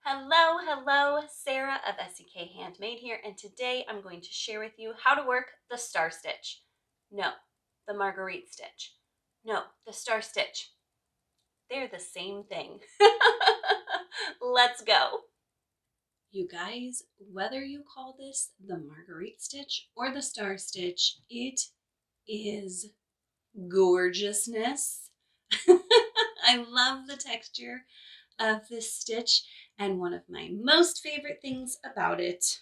Hello, hello, Sarah of SEK Handmade here, and today I'm going to share with you how to work the star stitch. No, the margarite stitch. No, the star stitch. They're the same thing. Let's go. You guys, whether you call this the margarite stitch or the star stitch, it is gorgeousness. I love the texture of this stitch, and one of my most favorite things about it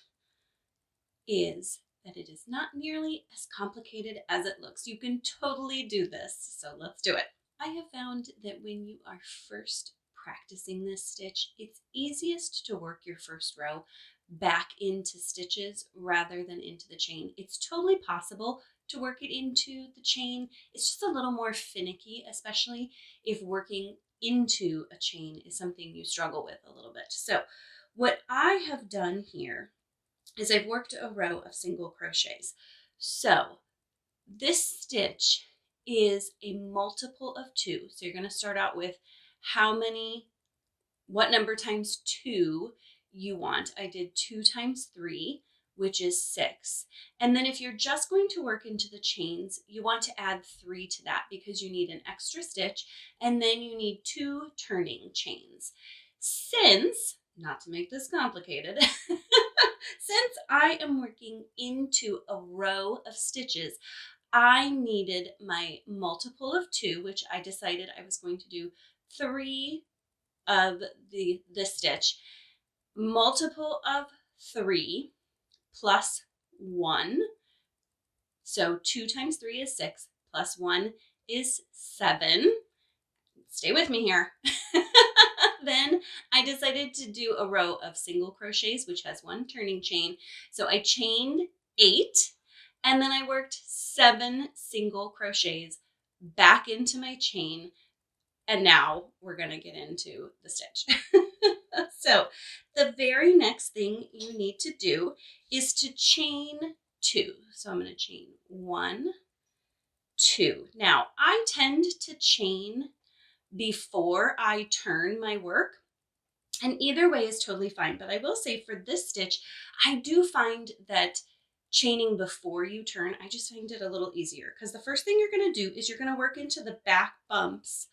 is that it is not nearly as complicated as it looks. You can totally do this, so let's do it. I have found that when you are first practicing this stitch, it's easiest to work your first row back into stitches rather than into the chain. It's totally possible to work it into the chain. It's just a little more finicky, especially if working into a chain is something you struggle with a little bit. So what I have done here is I've worked a row of single crochets. So this stitch is a multiple of 2. So you're going to start out with what number times 2 you want. I did 2 times 3, which is 6. And then if you're just going to work into the chains, you want to add 3 to that because you need an extra stitch, and then you need 2 turning chains. Since, not to make this complicated, since I am working into a row of stitches, I needed my multiple of 2, which I decided I was going to do 3 of the stitch. Multiple of 3 plus 1. So 2 times 3 is 6 plus 1 is 7. Stay with me here. Then I decided to do a row of single crochets, which has 1 turning chain. So I chained 8, and then I worked 7 single crochets back into my chain. And now we're going to get into the stitch. So the very next thing you need to do is to chain 2. So I'm going to chain 1, 2. Now I tend to chain before I turn my work, and either way is totally fine. But I will say for this stitch, I do find that chaining before you turn, I just find it a little easier, because the first thing you're going to do is you're going to work into the back bumps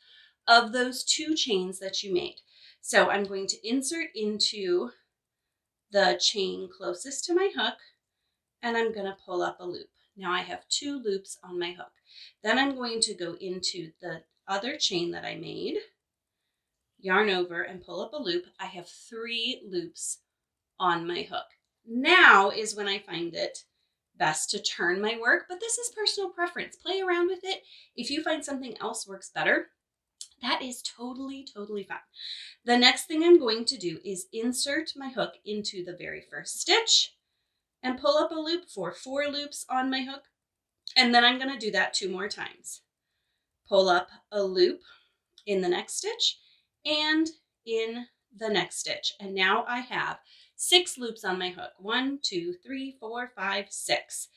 of those 2 chains that you made. So I'm going to insert into the chain closest to my hook, and I'm going to pull up a loop. Now I have 2 loops on my hook. Then I'm going to go into the other chain that I made, yarn over and pull up a loop. I have 3 loops on my hook. Now is when I find it best to turn my work, but this is personal preference. Play around with it. If you find something else works better, that is totally fine. The next thing I'm going to do is insert my hook into the very first stitch and pull up a loop for 4 loops on my hook. And then I'm going to do that 2 more times. Pull up a loop in the next stitch and in the next stitch. And now I have 6 loops on my hook. 1, 2, 3, 4, 5, 6.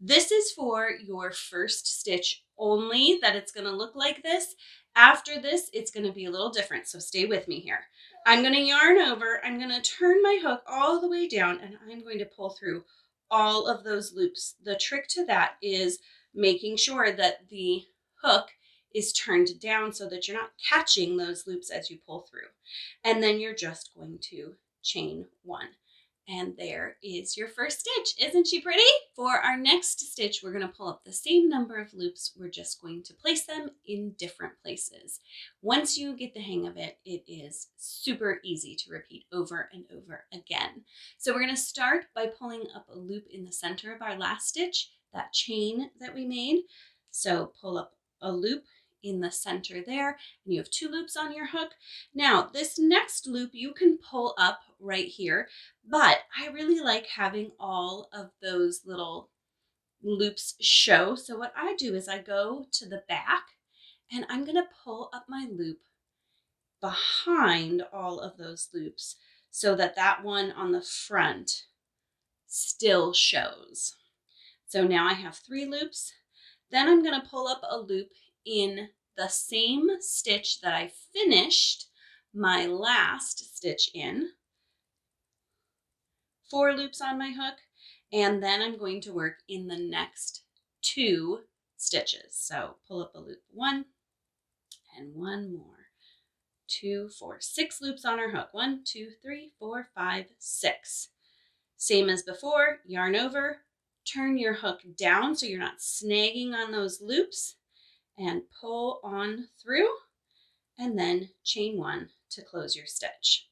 This is for your first stitch only, that it's going to look like this. After this, it's going to be a little different, so stay with me here. I'm going to yarn over, I'm going to turn my hook all the way down, and I'm going to pull through all of those loops. The trick to that is making sure that the hook is turned down so that you're not catching those loops as you pull through. And then you're just going to chain 1. And there is your first stitch. Isn't she pretty? For our next stitch, we're going to pull up the same number of loops. We're just going to place them in different places. Once you get the hang of it, it is super easy to repeat over and over again. So we're going to start by pulling up a loop in the center of our last stitch, that chain that we made. So pull up a loop in the center there, and you have 2 loops on your hook. Now this next loop you can pull up right here, but I really like having all of those little loops show. So what I do is I go to the back and I'm going to pull up my loop behind all of those loops so that that one on the front still shows. So now I have 3 loops. Then I'm going to pull up a loop in the same stitch that I finished my last stitch in. 4 loops on my hook, and then I'm going to work in the next 2 stitches. So pull up a loop, 1 and 1 more, 2, 4, 6 loops on our hook, 1, 2, 3, 4, 5, 6. Same as before, yarn over, turn your hook down so you're not snagging on those loops, and pull on through, and then chain 1 to close your stitch.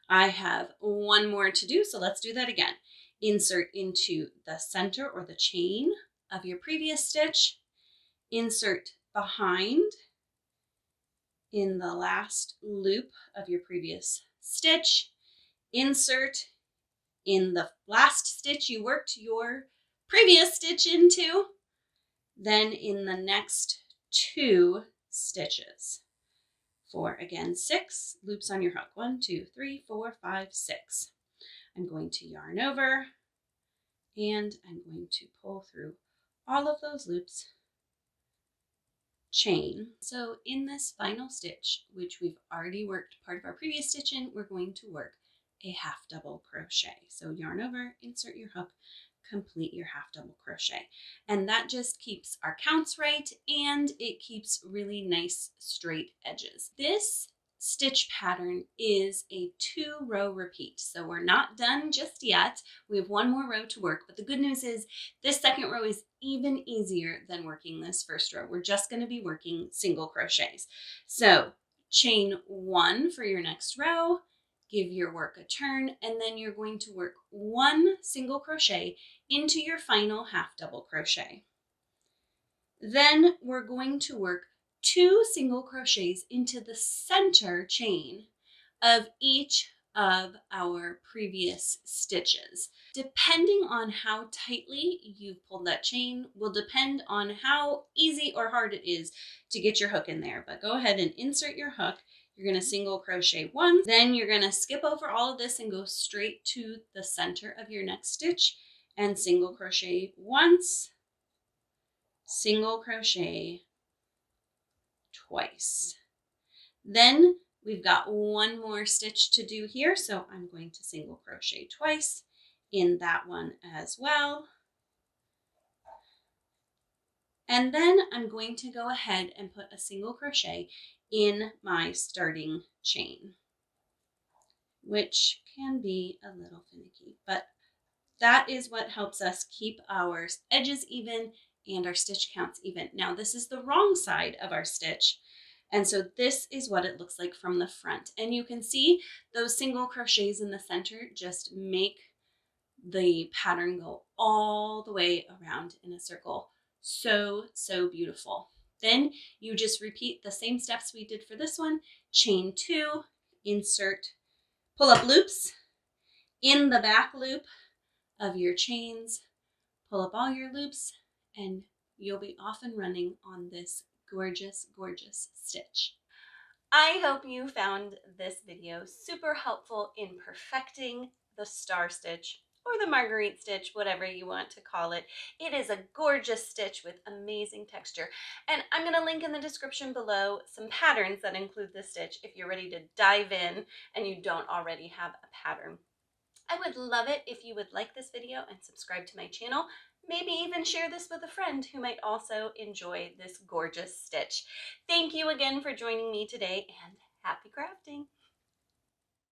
I have 1 more to do, so let's do that again. Insert into the center or the chain of your previous stitch, insert behind in the last loop of your previous stitch, insert in the last stitch you worked your previous stitch into, then in the next 2 stitches. For again 6 loops on your hook, 1, 2, 3, 4, 5, 6. I'm going to yarn over and I'm going to pull through all of those loops, chain. So in this final stitch, which we've already worked part of our previous stitch in, we're going to work a half double crochet. So yarn over, insert your hook, complete your half double crochet. And that just keeps our counts right, and it keeps really nice straight edges. This stitch pattern is a 2-row repeat. So we're not done just yet. We have 1 more row to work, but the good news is this second row is even easier than working this first row. We're just going to be working single crochets. So chain 1 for your next row, give your work a turn, and then you're going to work 1 single crochet into your final half double crochet. Then we're going to work 2 single crochets into the center chain of each of our previous stitches. Depending on how tightly you've pulled that chain will depend on how easy or hard it is to get your hook in there. But go ahead and insert your hook. You're going to single crochet once, then you're going to skip over all of this and go straight to the center of your next stitch and single crochet once, single crochet twice. Then we've got 1 more stitch to do here, so I'm going to single crochet twice in that one as well. And then I'm going to go ahead and put a single crochet in my starting chain, which can be a little finicky, but that is what helps us keep our edges even and our stitch counts even. Now this is the wrong side of our stitch, and so this is what it looks like from the front. And you can see those single crochets in the center just make the pattern go all the way around in a circle. So, so beautiful. Then you just repeat the same steps we did for this one. Chain 2, insert, pull up loops in the back loop of your chains, pull up all your loops, and you'll be off and running on this gorgeous, gorgeous stitch. I hope you found this video super helpful in perfecting the star stitch or the margarite stitch, whatever you want to call it. It is a gorgeous stitch with amazing texture. And I'm going to link in the description below some patterns that include this stitch if you're ready to dive in and you don't already have a pattern. I would love it if you would like this video and subscribe to my channel. Maybe even share this with a friend who might also enjoy this gorgeous stitch. Thank you again for joining me today, and happy crafting!